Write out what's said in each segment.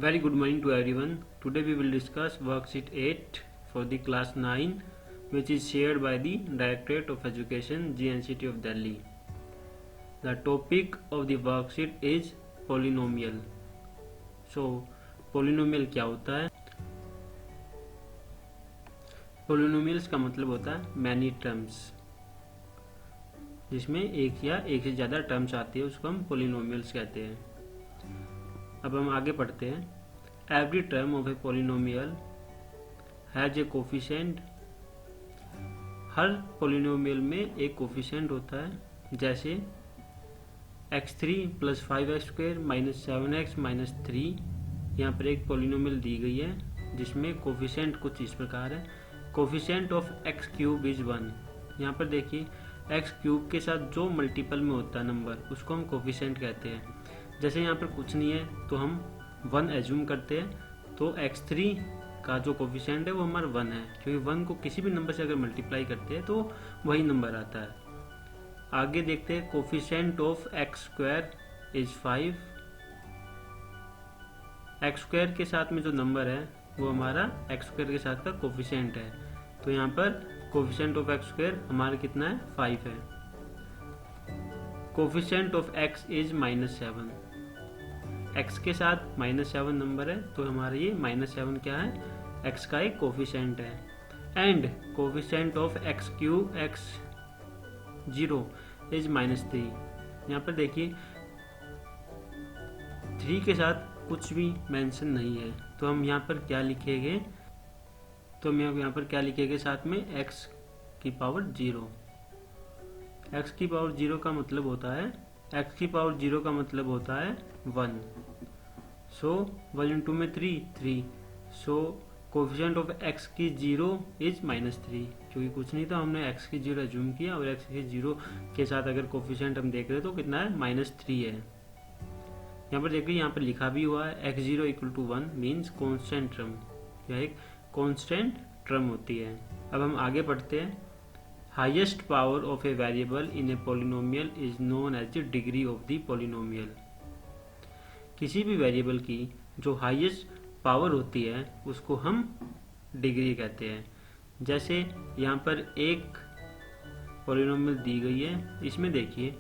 Very good morning to everyone. Today we will discuss worksheet 8 for the class 9, which is shared by the Directorate of Education, GNCT of Delhi. The topic of the worksheet is polynomial. So polynomial क्या होता है? Polynomials का मतलब होता है many terms, जिसमें एक या एक से ज़्यादा टर्म्स आती है, उसको हम polynomials कहते हैं. अब हम आगे पढ़ते हैं. Every term of A polynomial has a coefficient. Her polynomial में एक कोफिशिएंट होता है. जैसे x3 + 5x² - 7x - 3. यहाँ पर एक पोलिनोमियल दी गई है जिसमें कोफिशिएंट कुछ इस प्रकार है. Coefficient of x³ is 1. यहाँ पर देखिए x³ के साथ जो मल्टीपल में होता है नंबर, उसको हम कोफिशिएंट कहते हैं. जैसे यहाँ पर कुछ नहीं है तो हम 1 एज्यूम करते हैं, तो x3 का जो कोफिशिएंट है वो हमारा 1 है, क्योंकि 1 को किसी भी नंबर से अगर मल्टीप्लाई करते हैं तो वही नंबर आता है. आगे देखते हैं. Coefficient of x² is 5. x² के साथ में जो नंबर है वो हमारा x² के साथ का कोफिशिएंट है. तो यहाँ पर कोफिशिएंट ऑफ x² हमारा कितना है? 5 है. Coefficient of x is -7. x के साथ -7 नंबर है, तो हमारा ये -7 क्या है? x का एक कोफिशिएंट है. And coefficient of x³ x0 is -3. यहाँ पर देखिए 3 के साथ कुछ भी मेंशन नहीं है, तो हम यहाँ पर क्या लिखेंगे? तो हम यहाँ पर क्या लिखेंगे साथ में? x⁻0. x⁻0 का मतलब होता है, x⁻0 का मतलब होता है 1. सो 1 × 2 में 3. सो कोफिशिएंट ऑफ x⁻0 इज -3. क्योंकि कुछ नहीं, तो हमने x⁻0 एज्यूम किया और x⁻0 के साथ अगर कोफिशिएंट हम देख रहे हैं तो कितना है? -3 है. यहाँ पर देखिए, यहाँ पर लिखा भी हुआ है x0 = 1 मीन्स कॉन्स्टेंट टर्म. यह एक कॉन्स्टेंट टर्म होती है. अब हम आगे पढ़ते हैं. Highest power of a variable in a polynomial is known as the degree of the polynomial. किसी भी वेरिएबल की जो हाईएस्ट पावर होती है उसको हम डिग्री कहते हैं. जैसे यहाँ पर एक पोलिनोमियल दी गई है. इसमें देखिए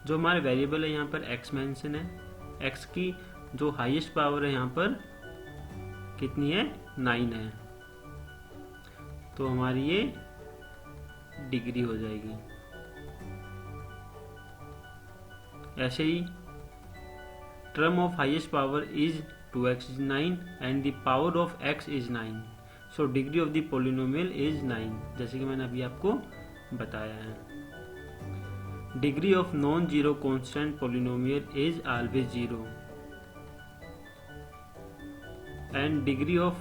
जो हमारे वेरिएबल है यहाँ पर x मेंशन है. x की जो हाईएस्ट पावर है यहाँ पर कितनी है? 9 है. तो हमारी ये डिग्री हो जाएगी. ऐसे ही term of highest power is 2x is 9 and the power of x is 9. So degree of the polynomial is 9, जैसे कि मैंने अभी आपको बताया है. Degree of non zero constant polynomial is always 0 and degree of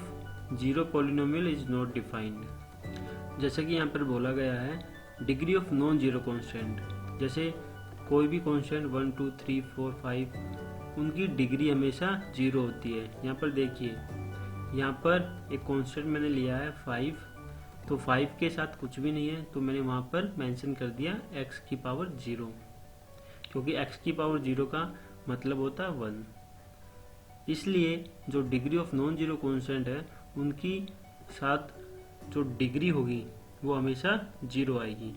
zero polynomial is not defined. जैसे कि यहाँ पर बोला गया है degree of non zero constant. जैसे कोई भी कॉन्स्टेंट 1 2 3 4 5 उनकी डिग्री हमेशा 0 होती है. यहाँ पर देखिए, यहाँ पर एक कॉन्स्टेंट मैंने लिया है 5, तो 5 के साथ कुछ भी नहीं है, तो मैंने वहाँ पर मेंशन कर दिया x⁻0, क्योंकि x⁻0 का मतलब होता है 1. इसलिए जो degree of non zero constant है उनकी साथ जो डिग्री होगी वो हमेशा 0 आएगी.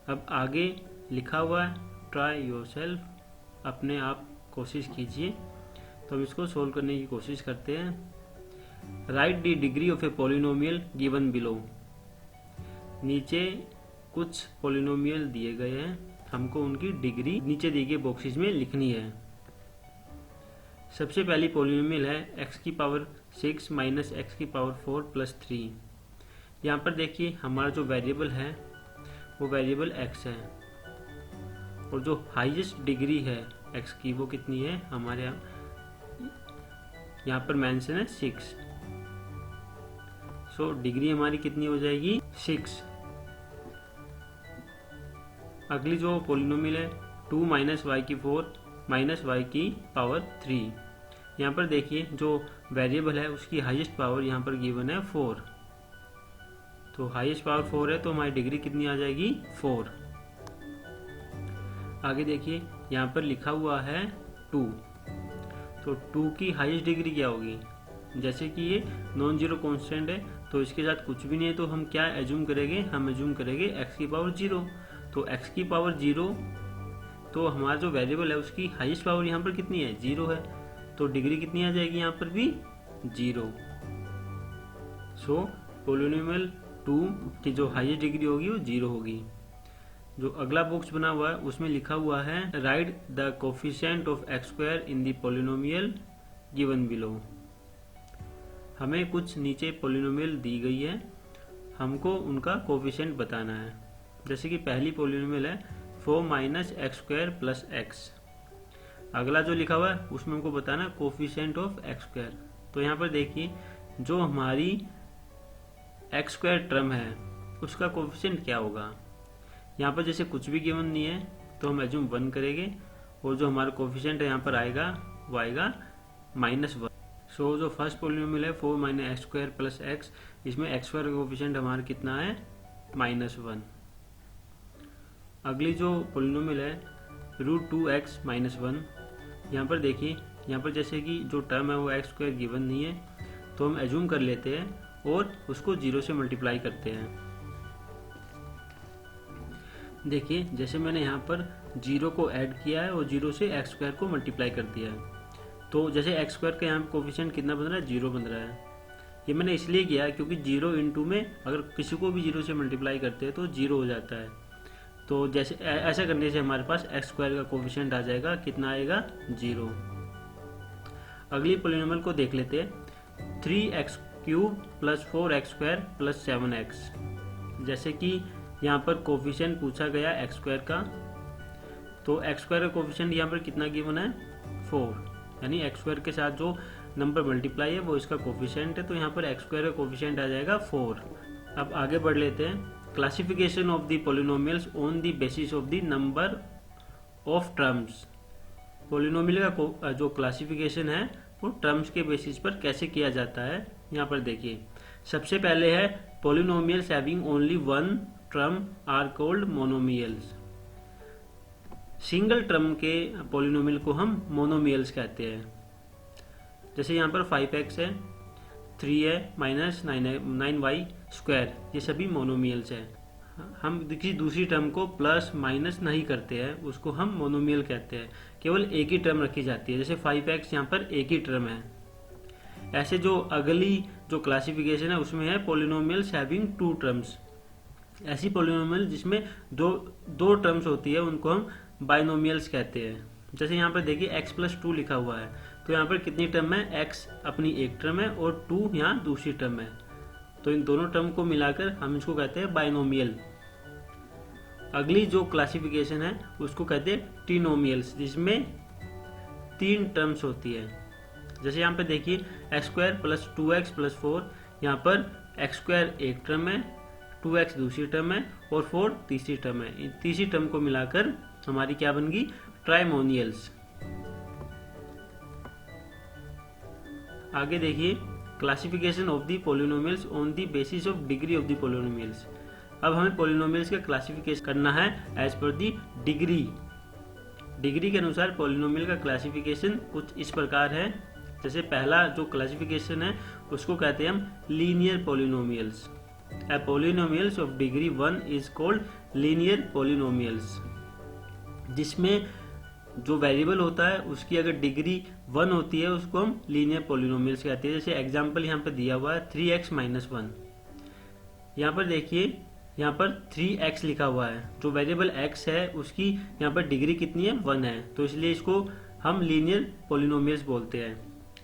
अब आगे लिखा हुआ है ट्राई योरसेल्फ. अपने आप कोशिश कीजिए. तो हम इसको सोल्व करने की कोशिश करते हैं. Right the degree of A polynomial given below. नीचे कुछ पोलिनोमियल दिए गए हैं, हमको उनकी डिग्री नीचे दिए गए बॉक्सेस में लिखनी है. सबसे पहली पोलिनोमियल है x⁻6 - x⁻4 + 3. यहाँ पर देखिए हमारा जो वेरिएबल है वो वेरिएबल x है, और जो हाईएस्ट डिग्री है x की वो कितनी है? हमारे यहाँ पर मेंशन है 6. सो डिग्री हमारी कितनी हो जाएगी? 6. अगली जो पोलिनोमियल है 2 - y⁴ - y⁻3. यहाँ पर देखिए जो वेरिएबल है उसकी हाईएस्ट पावर यहाँ पर गिवन है 4. तो हाईएस्ट पावर 4 है, तो हमारी डिग्री कितनी आ जाएगी? 4. आगे देखिए यहाँ पर लिखा हुआ है 2। तो 2 की हाईएस्ट डिग्री क्या होगी? जैसे कि ये नॉन जीरो कॉन्स्टेंट है तो इसके साथ कुछ भी नहीं है, तो हम क्या एज्यूम करेंगे? हम एज्यूम करेंगे x की पावर 0। तो x की पावर 0, तो हमारा जो वेरिएबल है उसकी हाईएस्ट पावर यहाँ पर कितनी है? 0 है। तो डिग्री कितनी आ जाएगी यहाँ पर भी? 0। सो पोलिनोमियल 2 की जो हाईएस्ट डिग्री होगी वो 0 होगी। जो अगला बॉक्स बना हुआ है उसमें लिखा हुआ है right the coefficient of x square in the polynomial given below. हमें कुछ नीचे पोलिनोमियल दी गई है, हमको उनका कोफिशिएंट बताना है। जैसे कि पहली पोलिनोमियल है 4 minus x square plus x. अगला जो लिखा हुआ है उसमें हमको बताना कोफिशिएंट ऑफ एक्स स्क्वायर। तो यहाँ पर देखिए जो हमारी एक्स स्क्वायर टर्म है उसका कोफिशिएंट क्या होगा? यहाँ पर जैसे कुछ भी गिवन नहीं है तो हम एज्यूम 1 करेंगे, और जो हमारा कोफिशिएंट है यहाँ पर आएगा वो आएगा -1। सो जो फर्स्ट पोलिनोमियल है 4 minus x square plus x, इसमें एक्स स्क्वायर का कोफिशिएंट हमारा कितना है? -1। अगली जो पोलिनोमियल है √2x - 1। यहाँ पर देखिए, यहाँ पर जैसे कि जो टर्म है वो एक्स स्क्वायर गिवन नहीं है तो हम एज्यूम कर लेते हैं और उसको 0 से मल्टीप्लाई करते हैं। देखिए जैसे मैंने यहाँ पर 0 को ऐड किया है और 0 से एक्स स्क्वायर को मल्टीप्लाई कर दिया है। तो जैसे एक्स स्क्वायर का यहाँ पर कोफिशिएंट कितना बन रहा है? 0 बन रहा है। ये मैंने इसलिए किया क्योंकि 0 इंटू में अगर किसी को भी 0 से मल्टीप्लाई करते हैं तो 0 हो जाता है। तो जैसे ऐसा करने से हमारे पास एक्स स्क्वायर का कोफिशिएंट आ जाएगा, कितना आएगा? 0। अगली पोलिनोमियल को देख लेते हैं 3x³ + 4x² + 7x। जैसे कि यहाँ पर कोफिशिएंट पूछा गया एक्स स्क्वायर का, तो एक्स स्क्वायर का कोफिशिएंट यहाँ पर कितना गिवन है? 4, यानी एक्स स्क्वायर के साथ जो नंबर मल्टीप्लाई है वो इसका कोफिशिएंट है, तो यहाँ पर एक्स स्क्वायर का कोफिशिएंट आ जाएगा 4। अब आगे बढ़ लेते हैं। Classification of the polynomials on the basis of the number of terms. Polynomial का जो क्लासिफिकेशन है वो टर्म्स के बेसिस पर कैसे किया जाता है, यहाँ पर देखिए। सबसे पहले है polynomials having only one term are called monomials. Single term के पोलिनोमियल को हम मोनोमियल्स कहते हैं। जैसे यहाँ पर 5x है, 3 है, -9y², ये सभी मोनोमियल्स है। हम किसी दूसरी टर्म को प्लस माइनस नहीं करते हैं, उसको हम मोनोमियल कहते हैं। केवल एक ही टर्म रखी जाती है। जैसे 5x यहाँ पर एक ही टर्म है। ऐसे जो अगली जो क्लासिफिकेशन है उसमें है पोलिनोमियल्स हैविंग 2 टर्म्स। ऐसी पोलिनोमियल जिसमें दो टर्म्स होती है उनको हम बाइनोमियल्स कहते हैं। जैसे यहाँ पर देखिए x + 2 लिखा हुआ है, तो यहाँ पर कितनी टर्म है? x अपनी एक टर्म है और 2 यहाँ दूसरी टर्म है, तो इन दोनों टर्म को मिलाकर हम इसको कहते हैं बाइनोमियल। अगली जो क्लासिफिकेशन है उसको कहते हैं ट्रिनोमियल्स, जिसमें 3 टर्म्स होती है। जैसे यहाँ पे देखिए x² + 2x + 4, यहाँ पर x² एक टर्म है, 2x दूसरी टर्म है और 4 तीसरी टर्म है। इन तीसरी टर्म को मिलाकर हमारी क्या बन गई? ट्राइमोनियल्स। आगे देखिए classification of the polynomials on the basis of degree of the polynomials. अब हमें पोलिनोमियल्स का क्लासिफिकेशन करना है एज पर द डिग्री। डिग्री के अनुसार पोलिनोमियल का क्लासिफिकेशन कुछ इस प्रकार है। जैसे पहला जो क्लासिफिकेशन है उसको कहते हैं हम linear polynomials. A polynomials of degree 1 is called linear polynomials, जिसमें जो वेरिएबल होता है उसकी अगर डिग्री 1 होती है उसको हम लीनियर पोलिनोमियल्स कहते हैं। जैसे एग्जांपल यहाँ पर दिया हुआ है 3x - 1। यहाँ पर देखिए यहाँ पर 3x लिखा हुआ है, जो वेरिएबल x है उसकी यहाँ पर डिग्री कितनी है? 1 है, तो इसलिए इसको हम लीनियर पोलिनोमियल्स बोलते हैं।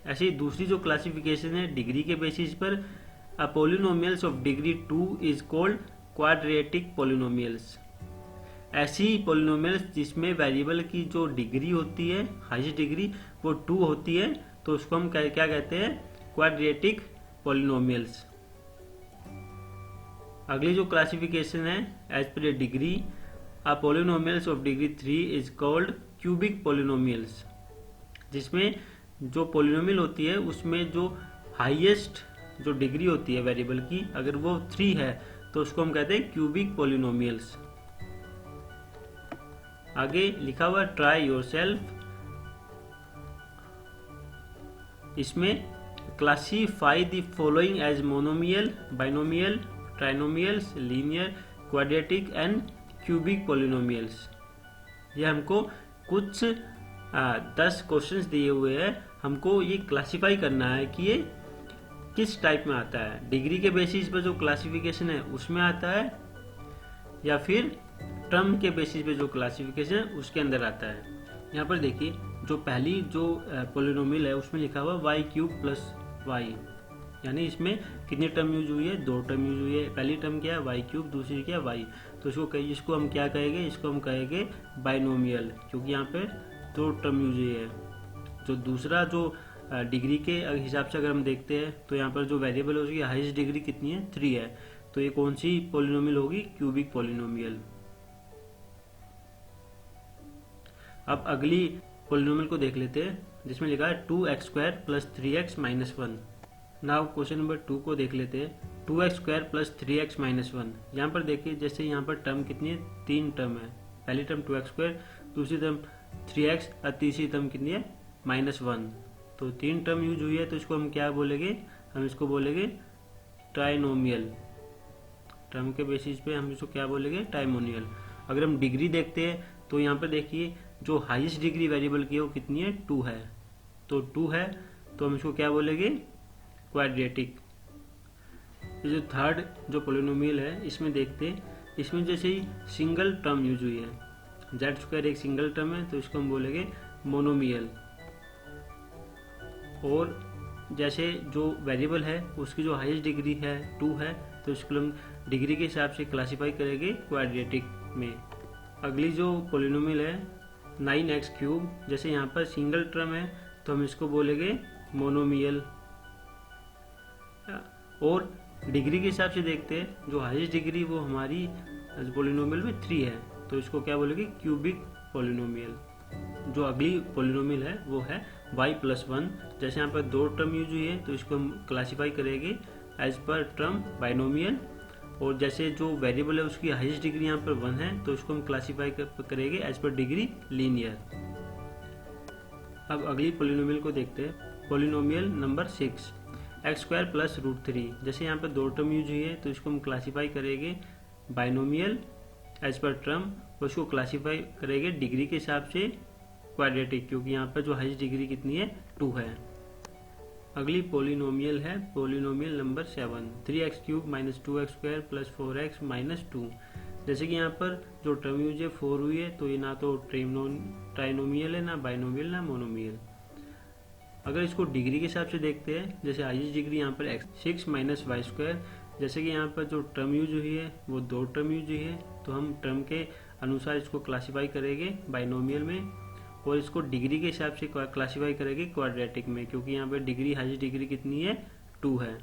ऐसी दूसरी जो क्लासिफिकेशन है डिग्री के बेसिस पर, A polynomials of degree 2 is called quadratic polynomials। ऐसी पोलिनोमियल्स जिसमें वेरिएबल की जो डिग्री होती है, हाईएस्ट डिग्री, वो 2 होती है, तो उसको हम क्या कहते हैं? Quadratic polynomials. अगली जो क्लासिफिकेशन है as per degree, A polynomials of degree 3 is called cubic polynomials, जिसमें जो पोलिनोमियल होती है उसमें जो हाईएस्ट जो डिग्री होती है वेरिएबल की, अगर वो 3 है तो उसको हम कहते हैं क्यूबिक पोलिनोमियल्स। आगे लिखा हुआ ट्राई योरसेल्फ। इसमें classify the following as monomial, binomial, trinomials, linear, quadratic and cubic polynomials. ये हमको कुछ 10 क्वेश्चंस दिए हुए हैं, हमको ये क्लासीफाई करना है कि ये किस टाइप में आता है, डिग्री के बेसिस पर जो क्लासिफिकेशन है उसमें आता है या फिर टर्म के बेसिस पे जो क्लासिफिकेशन है उसके अंदर आता है। यहाँ पर देखिए जो पहली जो पॉलिनोमियल है उसमें लिखा हुआ वाई क्यूब प्लस वाई, यानी इसमें कितनी टर्म यूज हुई है, 2 टर्म यूज हुई है। पहली टर्म क्या है वाई क्यूब, दूसरी क्या है वाई, तो इसको हम क्या कहेंगे, इसको हम कहेंगे बाइनोमियल, क्योंकि यहाँ पे 2 टर्म यूज हुई है। जो दूसरा जो डिग्री के हिसाब से अगर हम देखते हैं तो यहाँ पर जो वेरिएबल है उसकी हाईएस्ट डिग्री कितनी है, 3 है, तो ये कौन सी पॉलिनोमियल होगी, क्यूबिक पॉलिनोमियल। अब अगली पॉलिनोमियल को देख लेते हैं जिसमें लिखा है 2x² plus 3x minus 1। Now question number 2 को देख लेते हैं 2x² प्लस 3x माइनस 1। यहाँ पर देखिए जैसे यहाँ पर टर्म कितनी है, 3 टर्म है, पहली टर्म 2x², दूसरी टर्म 3x और तीसरी टर्म कितनी है -1, तो 3 टर्म यूज हुई है, तो इसको हम क्या बोलेंगे, हम इसको बोलेंगे ट्राइनोमियल। टर्म के बेसिस पे हम इसको क्या बोलेंगे, ट्राइनोमियल। अगर हम डिग्री देखते हैं तो यहाँ पर देखिए जो हाईएस्ट डिग्री वेरिएबल की है वो कितनी है, 2 है, तो 2 है तो हम इसको क्या बोलेंगे, क्वाड्रेटिक। जो थर्ड जो पॉलिनोमियल है इसमें देखते हैं, इसमें जैसे ही सिंगल टर्म यूज हुई है, z² एक सिंगल टर्म है तो इसको हम बोलेंगे मोनोमियल। और जैसे जो वेरिएबल है उसकी जो हाईएस्ट डिग्री है 2 है, तो इसको हम डिग्री के हिसाब से क्लासीफाई करेंगे क्वाड्रेटिक में। अगली जो पॉलिनोमियल है 9x³, जैसे यहाँ पर सिंगल टर्म है तो हम इसको बोलेंगे मोनोमियल। और डिग्री के हिसाब से देखते हैं, जो हाईएस्ट डिग्री वो हमारी पॉलिनोमियल में 3 है, तो इसको क्या बोलेंगे, क्यूबिक पॉलिनोमियल। जो अगली पॉलिनोमियल है वो है y+1। जैसे यहाँ पर 2 टर्म यूज हुई है तो इसको हम क्लासीफाई करेंगे एज पर टर्म बाइनोमियल। और जैसे जो वेरिएबल है उसकी हाईएस्ट डिग्री यहाँ पर 1 है तो इसको हम क्लासीफाई करेंगे एज पर डिग्री लीनियर। अब अगली पॉलिनोमियल को देखते हैं, पॉलिनोमियल नंबर 6 x² प्लस √3। जैसे यहाँ पर 2 टर्म यूज हुई है तो इसको हम क्लासीफाई करेंगे बाइनोमियल एज पर टर्म, और इसको क्लासीफाई करेंगे डिग्री के हिसाब से क्वाड्रेटिक, क्योंकि यहाँ पर जो हाईएस्ट डिग्री कितनी है, 2 है। अगली पॉलिनोमियल है polynomial number 7 3x³ minus 2x² plus 4x minus 2। जैसे कि यहाँ पर जो टर्म यूज है 4 हुई है, तो ये ना तो ट्राइनोमियल है, ना बाइनोमियल, ना मोनोमियल। अगर इसको डिग्री के हिसाब से देखते हैं, जैसे हाईएस्ट डिग्री यहाँ पर 6 माइनस y², जैसे कि यहाँ पर जो टर्म यूज हुई है वो 2 टर्म यूज हुई है, तो हम टर्म के अनुसार इसको क्लासीफाई करेंगे बाइनोमियल में, और इसको डिग्री के हिसाब से क्लासीफाई करेंगे क्वाड्रेटिक में, क्योंकि यहाँ पर डिग्री हाईएस्ट डिग्री कितनी है, 2 है।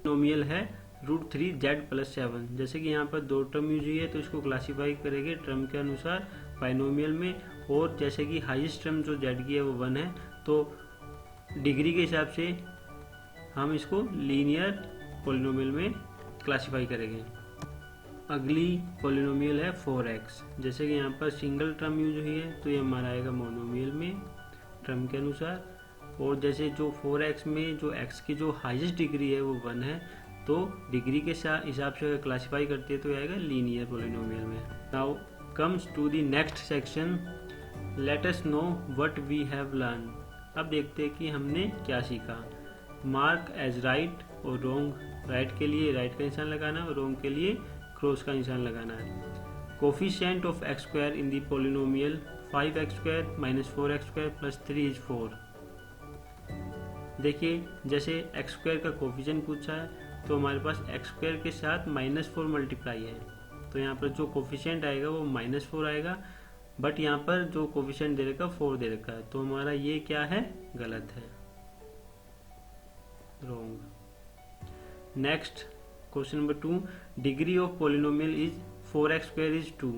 नोमियल है √3z प्लस 7। जैसे कि यहाँ पर 2 टर्म यूज हुई है तो इसको क्लासीफाई करेंगे टर्म के अनुसार बाइनोमियल में, और जैसे कि हाईएस्ट टर्म जो z की है वो 1 है, तो डिग्री के हिसाब से हम इसको लीनियर पॉलिनोमियल में क्लासीफाई करेंगे। अगली पॉलिनोमियल है 4x। जैसे कि यहाँ पर सिंगल टर्म यूज हुई है तो ये हमारा आएगा मोनोमियल में टर्म के अनुसार, और जैसे जो 4x में जो x की जो हाईएस्ट डिग्री है वो 1 है, तो डिग्री के हिसाब से अगर क्लासीफाई करते हैं तो ये आएगा लीनियर पॉलिनोमियल में। Now comes to the next section, let us know what we have learn. अब देखते हैं कि हमने क्या सीखा। मार्क एज राइट और रॉन्ग, राइट के लिए राइट का निशान लगाना और रॉन्ग के लिए क्रॉस का निशान लगाना है। Coefficient of x² in the polynomial 5x² minus 4x² plus 3 is 4। देखिए जैसे x² का कोफिशिएंट पूछा है तो हमारे पास x² के साथ -4 मल्टीप्लाई है, तो यहाँ पर जो कोफिशिएंट आएगा वो -4 आएगा, बट यहाँ पर जो कोफिशिएंट दे रखा 4 दे रखा है, तो हमारा ये क्या है, गलत है, wrong. Next question number 2, degree of polynomial is 4x² is 2।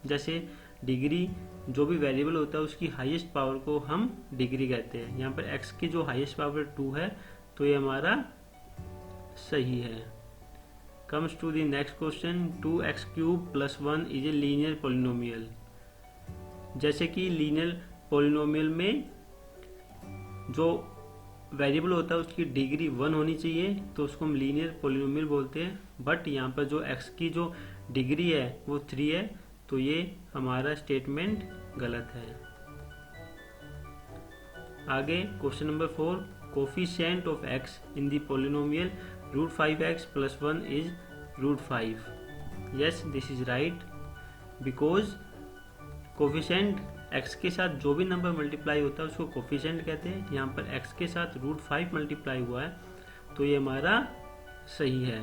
जैसे डिग्री जो भी वेरिएबल होता है उसकी हाईएस्ट पावर को हम डिग्री कहते हैं। यहाँ पर x की जो हाईएस्ट पावर 2 है तो ये हमारा सही है। Comes to the next question, 2x³ plus 1 is a linear polynomial. जैसे कि लीनियर पॉलिनोमियल में जो वेरिएबल होता है उसकी डिग्री 1 होनी चाहिए, तो उसको हम लीनियर पोलिनोमियल बोलते हैं। बट यहाँ पर जो x की जो डिग्री है वो 3 है, तो ये हमारा स्टेटमेंट गलत है। आगे question number 4, coefficient of x in the polynomial √5x + 1 is √5। Yes, this is right, because coefficient x के साथ जो भी नंबर मल्टीप्लाई होता है उसको कोफिशिएंट कहते हैं। यहाँ पर x के साथ √5 मल्टीप्लाई हुआ है, तो ये हमारा सही है।